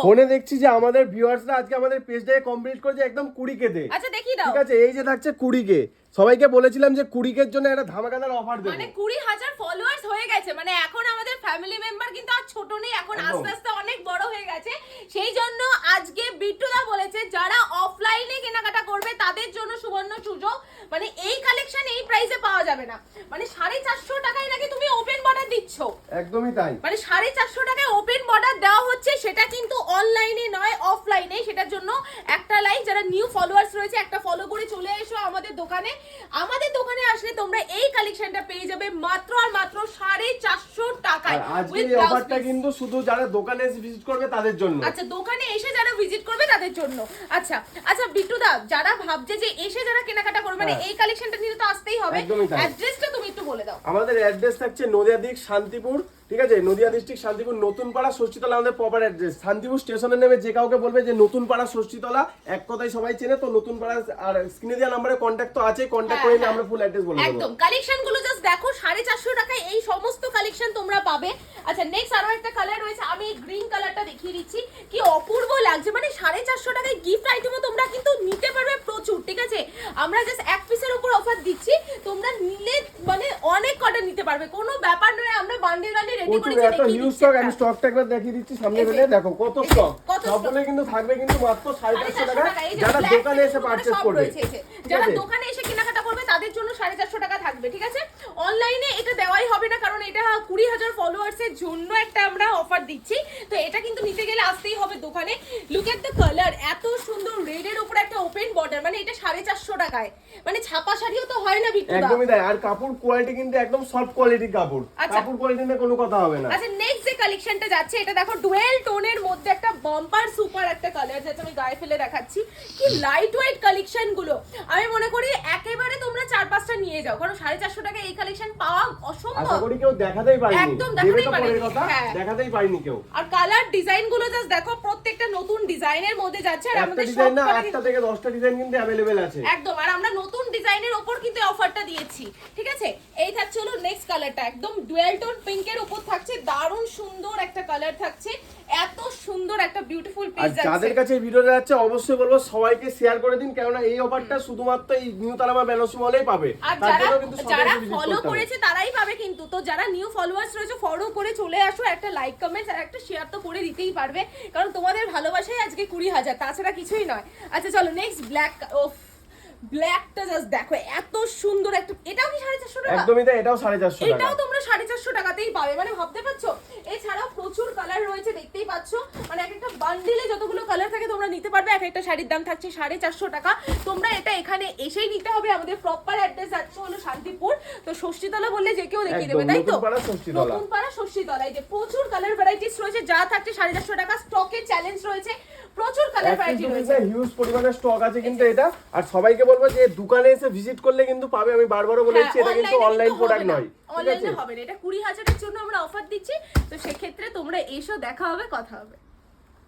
ফোনে দেখছি যে আমাদের ভিউয়ার্সরা আজকে আমাদের পেজটাকে কমপ্লিট করেছে একদম 20K তে। আচ্ছা দেখি দাও। ঠিক আছে, এই যে থাকছে 20K। সবাইকে বলেছিলাম যে 20K এর জন্য একটা ধামাকাদার অফার দেব। মানে 20,000 ফলোয়ার্স হয়ে গেছে, মানে এখন আমাদের ফ্যামিলি মেম্বার কিন্তু আর ছোট নেই, এখন আস্তে আস্তে অনেক বড় হয়ে গেছে। সেই জন্য আজকে বিট্টুদা বলেছে যারা অফলাইনে কেনাকাটা করবে তাদের জন্য সুবর্ণ সুযোগ, মানে এই কালেকশন এই প্রাইসে পাওয়া যাবে না। মানে 450 টাকায় নাকি তুমি ওপেন বর্ডার দিচ্ছ। একদমই তাই, মানে 450 টাকায় ওপেন বর্ডার দেওয়া হচ্ছে, সেটা কিন্তু অনলাইনে নয় অফলাইনে। সেটার জন্য একটা লাইক, যারা নিউ ফলোয়ার্স রয়েছে একটা ফলো করে চলে এসো আমাদের দোকানে। আমাদের দোকানে আসলে তোমরা এই কালেকশনটা পেয়ে যাবে মাত্র আর মাত্র 450 টাকায়। আজকে এই অফারটা কিন্তু শুধু যারা দোকানে এসে ভিজিট করবে তাদের জন্য। আচ্ছা, দোকানে এসে যারা ভিজিট করবে তাদের জন্য। আচ্ছা আচ্ছা বিট্টুদা, যারা ভাবছে যে এসে যারা কেনাকাটা করবে মানে এই কালেকশনটা নিতে তো আসতেই হবে, অ্যাড্রেসটা তুমি একটু বলে দাও। আমাদের অ্যাড্রেস থাকছে নদিয়া ডিস্ট্রিক্ট শান্তিপুর, ঠিক আছে, নদিয়া ডিস্ট্রিক্ট শান্তিপুর নতুন পাড়া ষষ্ঠীতলা আমাদের প্রপার অ্যাড্রেস। শান্তিপুর স্টেশনে নেমে যে কাউকে বলবে যে নতুন পাড়া ষষ্ঠীতলা, এক কথায় সবাই চেনে তো নতুন পাড়া। আর স্ক্রিনে দেওয়া নম্বরে কন্ট্যাক্ট তো আছে, কন্ট্যাক্ট করে নিয়ে আমরা ফুল অ্যাড্রেস বলে দেব। একদম কালেকশন গুলো জাস্ট দেখো, 450 টাকায় এই সমস্ত কালেকশন তোমরা পাবে। আচ্ছা নেক্সট আরো একটা কালার রয়েছে, আমি এই গ্রিন কালারটা দেখিয়ে দিচ্ছি, কি অপূর্ব লাগছে। মানে 450 টাকায় গিফট আইটেমও তোমরা কিন্তু নিতে পারবে প্রচুর। ঠিক আছে, আমরা জাস্ট এক পিসের উপর অফার দিচ্ছি, তোমরা নিলে মানে অনেক কটা নিতে পারবে, কোনো ব্যাপার নয়। আমরা বান্ডেল বান্ডেল রেডি করেছি, এত হিউজ স্টক। আমি স্টকটা একবার দেখিয়ে দিচ্ছি সামনে ফেলে দেখো কত স্টক। সবগুলো কিন্তু থাকবে কিন্তু মাত্র 450 টাকা যারা দোকানে এসে পারচেজ করবে। যারা দোকানে এসে কেনাকাটা করবে তাদের জন্য 450 টাকা থাকবে। ঠিক আছে, অনলাইনে এটা দেওয়াই হবে না, কারণ এটা 20,000 ফলোয়ার্স এর জন্য একটা আমরা অফার দিচ্ছি। তো এটা কিন্তু নিতে গেলে আসতেই হবে দোকানে। লুক এট দ্য কালার, এত সুন্দর রেড এর উপর একটা ওপেন বর্ডার, মানে এটা 450 টাকায়। মানে ছাপা শাড়িও তো হয় না বিট্টুদা। একদমই তাই, আর কাপড় কোয়ালিটি কিন্তু একদম সফট কোয়ালিটির কাপড়, কাপড় কোয়ালিটি নিয়ে কোনো কথা হবে না। আচ্ছা নেক্সট যে কালেকশনটা যাচ্ছে, এটা দেখো ডুয়েল টোনের মধ্যে একটা বাম্পার সুপার একটা কালার যাচ্ছে, আমি গায়ে ফেলে দেখাচ্ছি। কি লাইট ওয়েট কালেকশন গুলো, আমি মনে করি একেবারে তোমরা 4-5টা নিয়ে যাও, কারণ 450 টাকা এই কালেকশন পাওয়া অসম্ভব। আশা করি কেউ দেখাতেই পারেনি, একদম দেখাতেই পারেনি, দেখাতেই পারেনি কেউ। আর কালার ডিজাইন গুলো জাস্ট দেখো, প্রত্যেকটা নতুন ডিজাইনের মধ্যে যাচ্ছে। আর আমাদের ডিজাইন না, একটা থেকে 10টা ডিজাইন কিন্তু अवेलेबल আছে একদম। আর আমরা নতুন ডিজাইনের উপর কিন্তু অফারটা দিয়েছি। ঠিক আছে, এই থাকছে হলো নেক্সট কালারটা, একদম ডুয়াল টোন পিঙ্কের উপর থাকছে, দারুণ সুন্দর একটা কালার থাকছে, এত সুন্দর একটা বিউটিফুল পিস যাচ্ছে। যাদের কাছে এই ভিডিওটা যাচ্ছে অবশ্যই বলবো সবাইকে শেয়ার করে দিন, কারণ এই অফারটা শুধুমাত্র এই নিউ তারামা বেনারসি মলেই পাবে। আর যারা ফলো করেছে তারাই পাবে কিন্তু। তো যারা নিউ ফলোয়ার্স রয়েছে ফলো করে চলে আসো, একটা লাইক কমেন্ট আর একটা শেয়ার তো করে দিতেই পারবে, কারণ তোমাদের ভালোবাসাই আজকে 20,000, তাছাড়া কিছুই নয়। আচ্ছা চলো নেক্সট ব্ল্যাক। ব্ল্যাকটা জাস্ট দেখো, এত সুন্দর একটা, এটাও কি 450 টাকা? একদমই তাই, এটাও 450 টাকা। এটাও তোমরা 450 টাকাতেই পাবে, মানে ভাবতে পারছো। এছাড়াও প্রচুর কালার রয়েছে, দেখতেই পাচ্ছো, মানে এক একটা বান্ডিলে যতগুলো কালার থাকে তোমরা নিতে পারবে। এক একটা শাড়ির দাম থাকছে 450 টাকা। তোমরা এটা এখানে এসেই নিতে হবে। আমাদের প্রপার অ্যাড্রেস আছে হলো শান্তিপুর, তো ষষ্ঠীতলা বললে যে কেউ দেখিয়ে দেবে, তাই তো? নতুন পাড়া ষষ্ঠীতলা। এই যে প্রচুর কালার ভ্যারাইটিস রয়েছে, যা থাকছে 450 টাকা। স্টকের চ্যালেঞ্জ রয়েছে, প্রচুর কালার ভ্যারাইটি রয়েছে, হিউজ পরিমাণে স্টক আছে কিন্তু এটা। আর সবাইকে বলবো যে দোকানে এসে ভিজিট করলে কিন্তু পাবে। আমি বারবারও বলেছি এটা কিন্তু অনলাইন প্রোডাক্ট নয়, অনলাইনে হবে না। এটা 20,000 এর জন্য আমরা অফার দিচ্ছি, তো সেক্ষেত্রে তোমরা এসো, দেখা হবে, কথা হবে।